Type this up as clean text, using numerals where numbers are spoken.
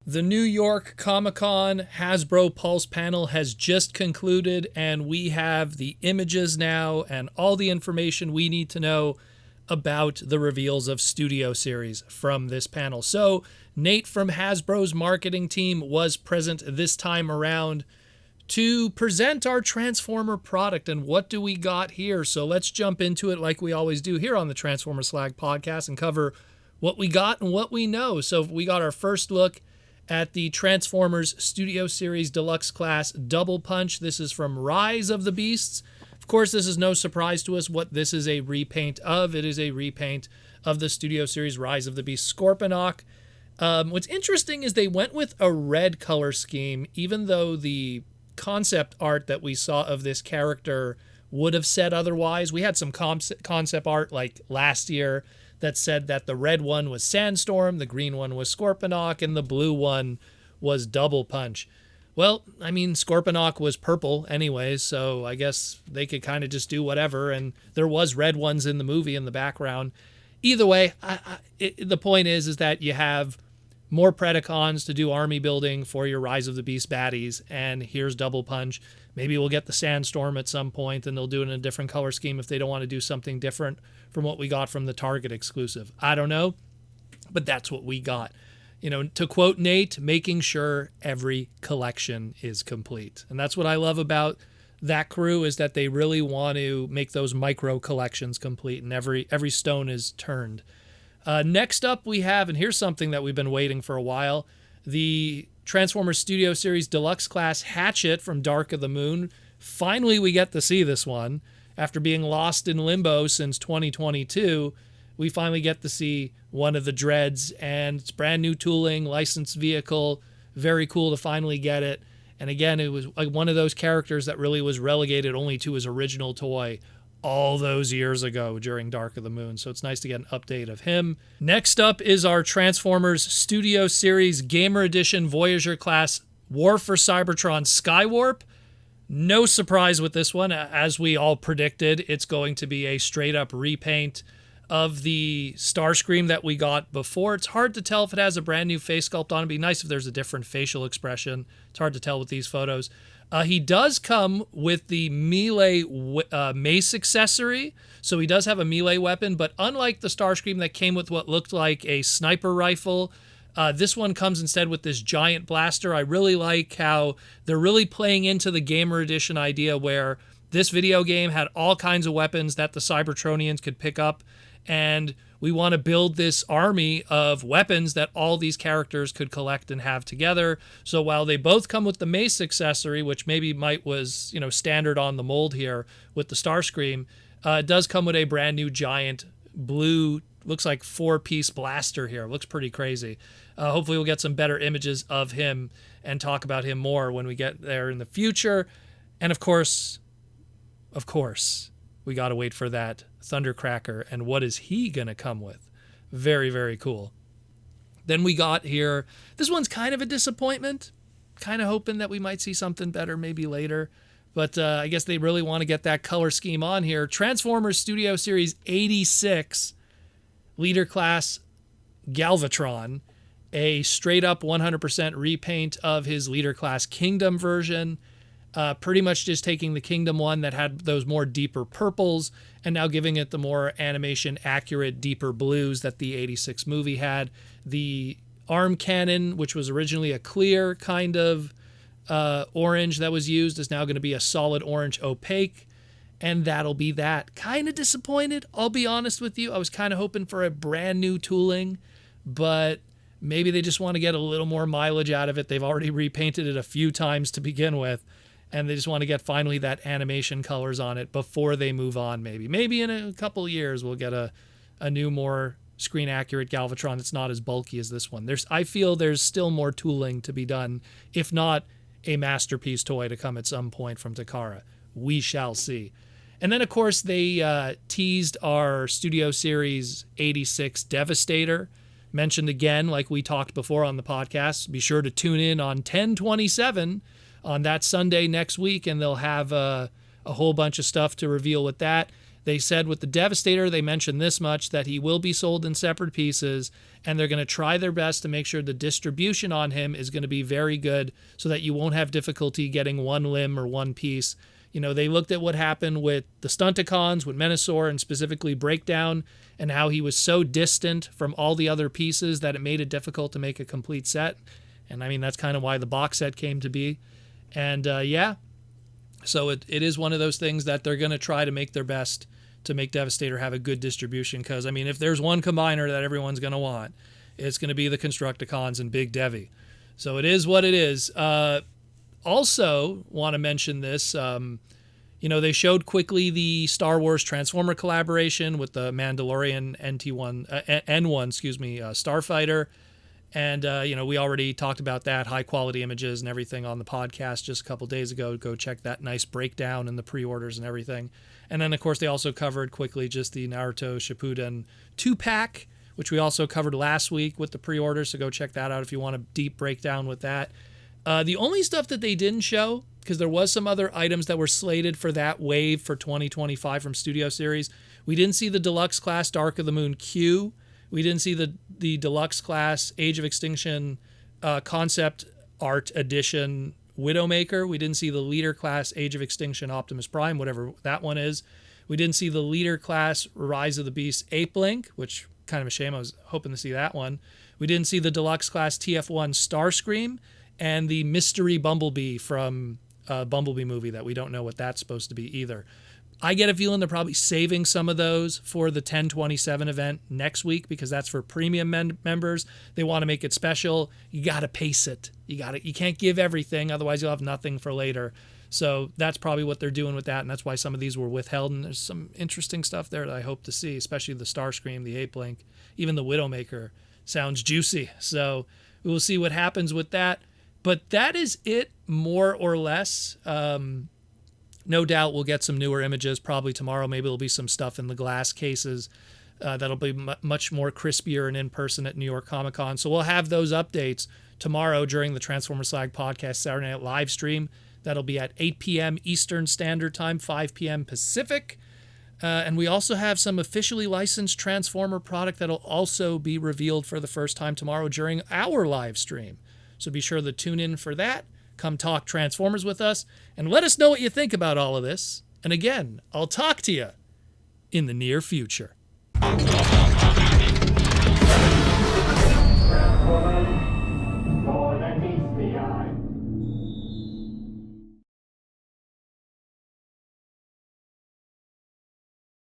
The New York Comic-Con Hasbro Pulse panel has just concluded, and we have the images now and all the information we need to know about the reveals of Studio Series from this panel. So Nate from Hasbro's marketing team was present this time around to present our Transformer product. And what do we got here? So let's jump into it like we always do here on the Transformer Slag podcast and cover what we got and what we know. So we got our first look at the Transformers Studio Series Deluxe Class Double Punch. This is from Rise of the Beasts. Of course, this is no surprise to us what this is a repaint of. It is a repaint of the Studio Series Rise of the Beast Scorponok. What's interesting is they went with a red color scheme, even though the concept art that we saw of this character would have said otherwise. We had some concept art like last year that said that the red one was Sandstorm, the green one was Scorponok, and the blue one was Double Punch. Well, I mean, Scorponok was purple anyways, so I guess they could kind of just do whatever, and there was red ones in the movie in the background. Either way, the point is that you have more Predacons to do army building for your Rise of the Beast baddies, and here's Double Punch. Maybe we'll get the Sandstorm at some point, and they'll do it in a different color scheme if they don't want to do something different from what we got from the Target exclusive. I don't know, but that's what we got. You know, to quote Nate, making sure every collection is complete. And that's what I love about that crew, is that they really want to make those micro collections complete, and every stone is turned. Next up we have, and here's something that we've been waiting for a while, the Transformers Studio Series Deluxe Class Hatchet from Dark of the Moon. Finally, we get to see this one. After being lost in limbo since 2022, we finally get to see one of the dreads, and it's brand new tooling, licensed vehicle. Very cool to finally get it. And again, it was like one of those characters that really was relegated only to his original toy all those years ago during Dark of the Moon. So it's nice to get an update of him. Next up is our Transformers Studio Series Gamer Edition Voyager Class War for Cybertron Skywarp. No surprise with this one. As we all predicted, it's going to be a straight up repaint of the Starscream that we got before. It's hard to tell if it has a brand new face sculpt on. It'd be nice if there's a different facial expression. It's hard to tell with these photos. He does come with the melee mace accessory, so he does have a melee weapon, but unlike the Starscream that came with what looked like a sniper rifle, this one comes instead with this giant blaster. I really like how they're really playing into the Gamer Edition idea, where this video game had all kinds of weapons that the Cybertronians could pick up, and we want to build this army of weapons that all these characters could collect and have together. So while they both come with the mace accessory, which maybe was standard on the mold here with the Starscream, it does come with a brand new giant blue, looks like 4-piece blaster here. Looks pretty crazy. Hopefully we'll get some better images of him and talk about him more when we get there in the future. And of course, we got to wait for that Thundercracker, and what is he going to come with? Very, very cool. Then we got here, this one's kind of a disappointment. Kind of hoping that we might see something better maybe later. But I guess they really want to get that color scheme on here. Transformers Studio Series 86 Leader Class Galvatron. A straight up 100% repaint of his Leader Class Kingdom version. Pretty much just taking the Kingdom one that had those more deeper purples and now giving it the more animation accurate deeper blues that the 86 movie had. The arm cannon, which was originally a clear kind of orange that was used, is now going to be a solid orange opaque, and that'll be that. Kind of disappointed, I'll be honest with you. I was kind of hoping for a brand new tooling, but maybe they just want to get a little more mileage out of it. They've already repainted it a few times to begin with, and they just want to get finally that animation colors on it before they move on. Maybe in a couple of years we'll get a new, more screen accurate Galvatron that's not as bulky as this one. I feel there's still more tooling to be done, if not a masterpiece toy to come at some point from Takara. We shall see. And then of course they teased our Studio Series 86 Devastator. Mentioned again, like we talked before on the podcast, be sure to tune in on 10/27 on that Sunday next week, and they'll have a whole bunch of stuff to reveal with that. They said with the Devastator, they mentioned this much, that he will be sold in separate pieces, and they're going to try their best to make sure the distribution on him is going to be very good so that you won't have difficulty getting one limb or one piece. You know, they looked at what happened with the Stunticons, with Menasor, and specifically Breakdown, and how he was so distant from all the other pieces that it made it difficult to make a complete set. And I mean, that's kind of why the box set came to be. And yeah, so it is one of those things that they're going to try to make their best to make Devastator have a good distribution. Because, I mean, if there's one combiner that everyone's going to want, it's going to be the Constructicons and Big Devi. So it is what it is. Also, want to mention this. You know, they showed quickly the Star Wars Transformer collaboration with the Mandalorian N1, Starfighter. And, you know, we already talked about that, high quality images and everything on the podcast just a couple days ago. Go check that nice breakdown and the pre-orders and everything. And then, of course, they also covered quickly just the Naruto Shippuden 2-pack, which we also covered last week with the pre-orders. So go check that out if you want a deep breakdown with that. The only stuff that they didn't show, because there was some other items that were slated for that wave for 2025 from Studio Series. We didn't see the Deluxe Class Dark of the Moon Q. We didn't see the Deluxe Class Age of Extinction Concept Art Edition Widowmaker. We didn't see the Leader Class Age of Extinction Optimus Prime, whatever that one is. We didn't see the Leader Class Rise of the Beast Ape Link, which kind of a shame. I was hoping to see that one. We didn't see the Deluxe Class TF1 Starscream and the Mystery Bumblebee from Bumblebee movie that we don't know what that's supposed to be either. I get a feeling they're probably saving some of those for the 10/27 event next week because that's for premium members. They want to make it special. You got to pace it. You can't give everything, otherwise you'll have nothing for later. So that's probably what they're doing with that, and that's why some of these were withheld. And there's some interesting stuff there that I hope to see, especially the Starscream, the Ape Link, even the Widowmaker sounds juicy. So we will see what happens with that. But that is it, more or less. No doubt we'll get some newer images probably tomorrow. Maybe there'll be some stuff in the glass cases that'll be much more crispier and in person at New York Comic Con. So we'll have those updates tomorrow during the Transformers Slag podcast Saturday night live stream. That'll be at 8 p.m. Eastern Standard Time, 5 p.m. Pacific. And we also have some officially licensed Transformer product that'll also be revealed for the first time tomorrow during our live stream. So be sure to tune in for that. Come talk Transformers with us and let us know what you think about all of this. And again, I'll talk to you in the near future.